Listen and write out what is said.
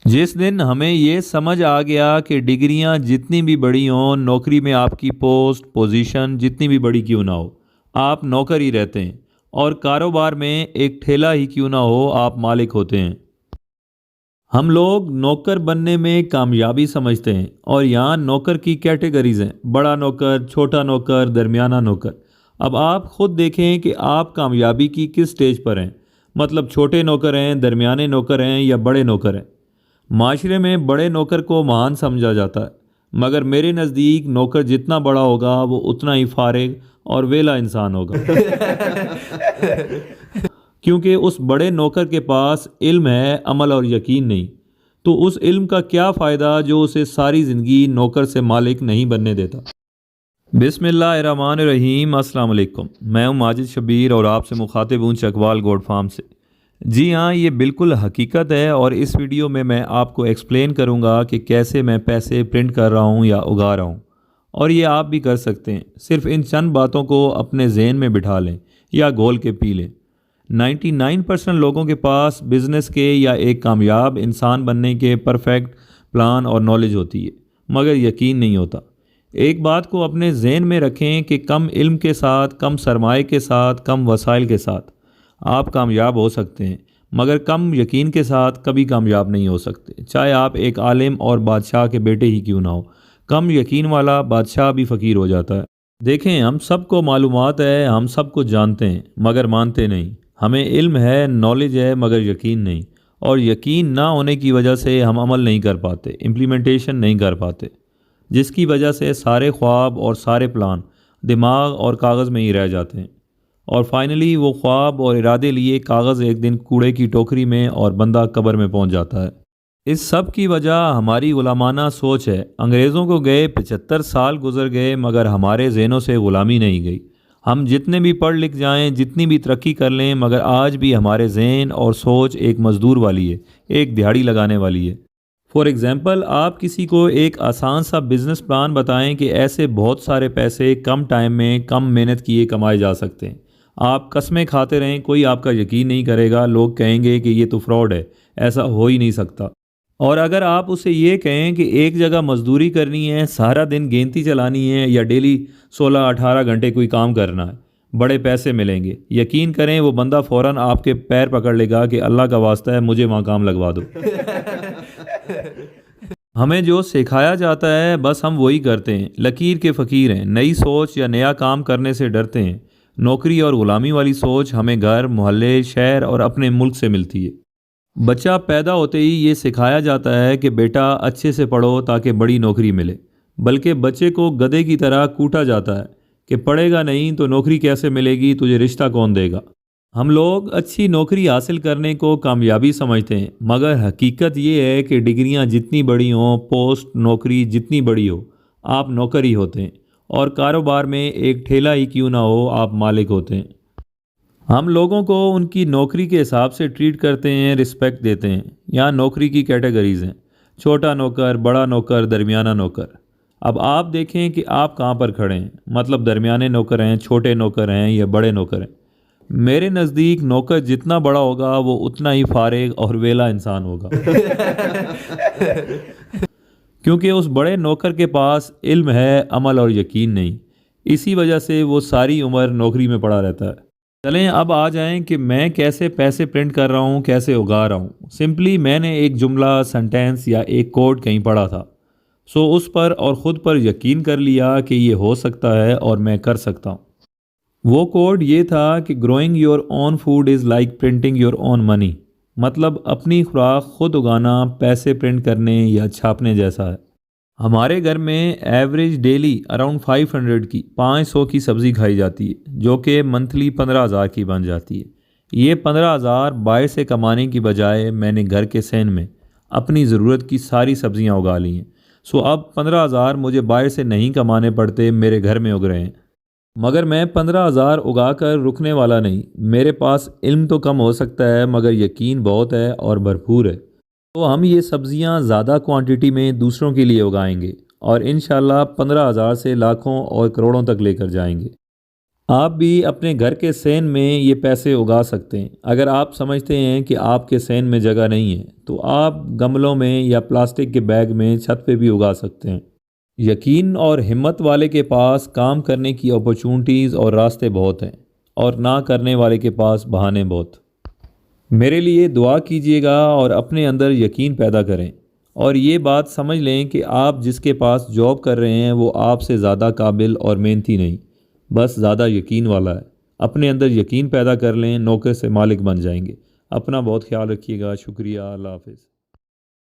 जिस दिन हमें ये समझ आ गया कि डिग्रियां जितनी भी बड़ी हों, नौकरी में आपकी पोस्ट पोजीशन जितनी भी बड़ी क्यों ना हो, आप नौकर ही रहते हैं। और कारोबार में एक ठेला ही क्यों ना हो, आप मालिक होते हैं। हम लोग नौकर बनने में कामयाबी समझते हैं, और यहाँ नौकर की कैटेगरीज हैं: बड़ा नौकर, छोटा नौकर, दरमियाना नौकर। अब आप खुद देखें कि आप कामयाबी की किस स्टेज पर हैं। मतलब छोटे नौकर हैं, दरमियाने नौकर हैं, या बड़े नौकर हैं। माशरे में बड़े नौकर को महान समझा जाता है, मगर मेरे नज़दीक नौकर जितना बड़ा होगा वो उतना ही फारिग और वेला इंसान होगा। क्योंकि उस बड़े नौकर के पास इल्म है, अमल और यकीन नहीं। तो उस इल्म का क्या फ़ायदा जो उसे सारी ज़िंदगी नौकर से मालिक नहीं बनने देता। बिस्मिल्लाहिर्रहमानिर्रहीम, अस्सलाम वालेकुम। मैं हूं माजिद शबीर और आपसे मुखातिब हूं चकवाल गोड फार्म से। जी हाँ, ये बिल्कुल हकीकत है, और इस वीडियो में मैं आपको एक्सप्लेन करूंगा कि कैसे मैं पैसे प्रिंट कर रहा हूं या उगा रहा हूं। और ये आप भी कर सकते हैं। सिर्फ इन चंद बातों को अपने जहन में बिठा लें या घोल के पी लें। 99% लोगों के पास बिजनेस के या एक कामयाब इंसान बनने के परफेक्ट प्लान और नॉलेज होती है, मगर यकीन नहीं होता। एक बात को अपने जहन में रखें कि कम इल्म के साथ, कम सरमाए के साथ, कम वसाइल के साथ आप कामयाब हो सकते हैं, मगर कम यकीन के साथ कभी कामयाब नहीं हो सकते। चाहे आप एक आलिम और बादशाह के बेटे ही क्यों ना हो, कम यकीन वाला बादशाह भी फ़कीर हो जाता है। देखें, हम सबको मालूमात है, हम सब कुछ जानते हैं, मगर मानते नहीं। हमें इल्म है, नॉलेज है, मगर यकीन नहीं। और यकीन ना होने की वजह से हम अमल नहीं कर पाते, इम्प्लीमेंटेशन नहीं कर पाते, जिसकी वजह से सारे ख्वाब और सारे प्लान दिमाग और कागज़ में ही रह जाते हैं। और फाइनली वो ख्वाब और इरादे लिए कागज़ एक दिन कूड़े की टोकरी में, और बंदा कब्र में पहुंच जाता है। इस सब की वजह हमारी गुलामाना सोच है। अंग्रेज़ों को गए 75 साल गुजर गए, मगर हमारे जहनों से ग़ुलामी नहीं गई। हम जितने भी पढ़ लिख जाएं, जितनी भी तरक्की कर लें, मगर आज भी हमारे जहन और सोच एक मज़दूर वाली है, एक दिहाड़ी लगाने वाली है। फॉर एग्ज़ाम्पल, आप किसी को एक आसान सा बिज़नेस प्लान बताएं कि ऐसे बहुत सारे पैसे कम टाइम में, कम मेहनत किए कमाए जा सकते हैं। आप कस्में खाते रहें, कोई आपका यकीन नहीं करेगा। लोग कहेंगे कि ये तो फ्रॉड है, ऐसा हो ही नहीं सकता। और अगर आप उसे ये कहें कि एक जगह मजदूरी करनी है, सारा दिन गेंती चलानी है, या डेली 16-18 घंटे कोई काम करना है, बड़े पैसे मिलेंगे, यकीन करें वो बंदा फ़ौरन आपके पैर पकड़ लेगा कि अल्लाह का वास्ता है, मुझे वहाँ काम लगवा दो। हमें जो सिखाया जाता है बस हम वही करते हैं। लकीर के फ़कीर हैं, नई सोच या नया काम करने से डरते हैं। नौकरी और ग़ुलामी वाली सोच हमें घर, मोहल्ले, शहर और अपने मुल्क से मिलती है। बच्चा पैदा होते ही ये सिखाया जाता है कि बेटा अच्छे से पढ़ो ताकि बड़ी नौकरी मिले, बल्कि बच्चे को गधे की तरह कूटा जाता है कि पढ़ेगा नहीं तो नौकरी कैसे मिलेगी, तुझे रिश्ता कौन देगा। हम लोग अच्छी नौकरी हासिल करने को कामयाबी समझते हैं, मगर हकीकत ये है कि डिग्रियां जितनी बड़ी हों, पोस्ट नौकरी जितनी बड़ी हो, आप नौकर ही होते हैं। और कारोबार में एक ठेला ही क्यों ना हो, आप मालिक होते हैं। हम लोगों को उनकी नौकरी के हिसाब से ट्रीट करते हैं, रिस्पेक्ट देते हैं। यहाँ नौकरी की कैटेगरीज हैं: छोटा नौकर, बड़ा नौकर, दरमियाना नौकर। अब आप देखें कि आप कहाँ पर खड़े हैं। मतलब दरमियाने नौकर हैं, छोटे नौकर हैं, या बड़े नौकर हैं। मेरे नज़दीक नौकर जितना बड़ा होगा वो उतना ही फारिग और वेला इंसान होगा। क्योंकि उस बड़े नौकर के पास इल्म है, अमल और यकीन नहीं। इसी वजह से वो सारी उम्र नौकरी में पड़ा रहता है। चलें अब आ जाएं कि मैं कैसे पैसे प्रिंट कर रहा हूँ, कैसे उगा रहा हूँ। सिंपली मैंने एक जुमला, सेंटेंस या एक कोड कहीं पढ़ा था, सो उस पर और ख़ुद पर यकीन कर लिया कि ये हो सकता है और मैं कर सकता हूँ। वो कोड ये था कि growing your own food is like printing your own money. मतलब अपनी खुराक खुद उगाना पैसे प्रिंट करने या छापने जैसा है। हमारे घर में एवरेज डेली अराउंड 500 की 500 की सब्ज़ी खाई जाती है, जो कि मंथली 15,000 की बन जाती है। ये 15,000 बाहर से कमाने की बजाय मैंने घर के सहन में अपनी ज़रूरत की सारी सब्ज़ियाँ उगा ली हैं। सो अब 15,000 मुझे बाहर से नहीं कमाने पड़ते, मेरे घर में उग रहे हैं। मगर मैं 15,000 उगा कर रुकने वाला नहीं। मेरे पास इल्म तो कम हो सकता है, मगर यकीन बहुत है और भरपूर है। तो हम ये सब्ज़ियाँ ज़्यादा क्वांटिटी में दूसरों के लिए उगाएंगे, और इंशाल्लाह 15,000 से लाखों और करोड़ों तक लेकर जाएंगे। آپ بھی اپنے گھر کے سین میں یہ پیسے اگا سکتے ہیں۔ اگر آپ سمجھتے ہیں کہ آپ کے سین میں جگہ نہیں ہے تو آپ گملوں میں یا پلاسٹک کے بیگ میں چھت پہ بھی اگا سکتے ہیں۔ یقین اور ہمت والے کے پاس کام کرنے کی اپرچونٹیز اور راستے بہت ہیں، اور نہ کرنے والے کے پاس بہانے بہت۔ میرے لیے دعا کیجیے گا اور اپنے اندر یقین پیدا کریں، اور یہ بات سمجھ لیں کہ آپ جس کے پاس جاب کر رہے ہیں وہ آپ سے زیادہ قابل اور محنتی نہیں، بس زیادہ یقین والا ہے۔ اپنے اندر یقین پیدا کر لیں، نوکر سے مالک بن جائیں گے۔ اپنا بہت خیال رکھیے گا۔ شکریہ۔ اللہ حافظ۔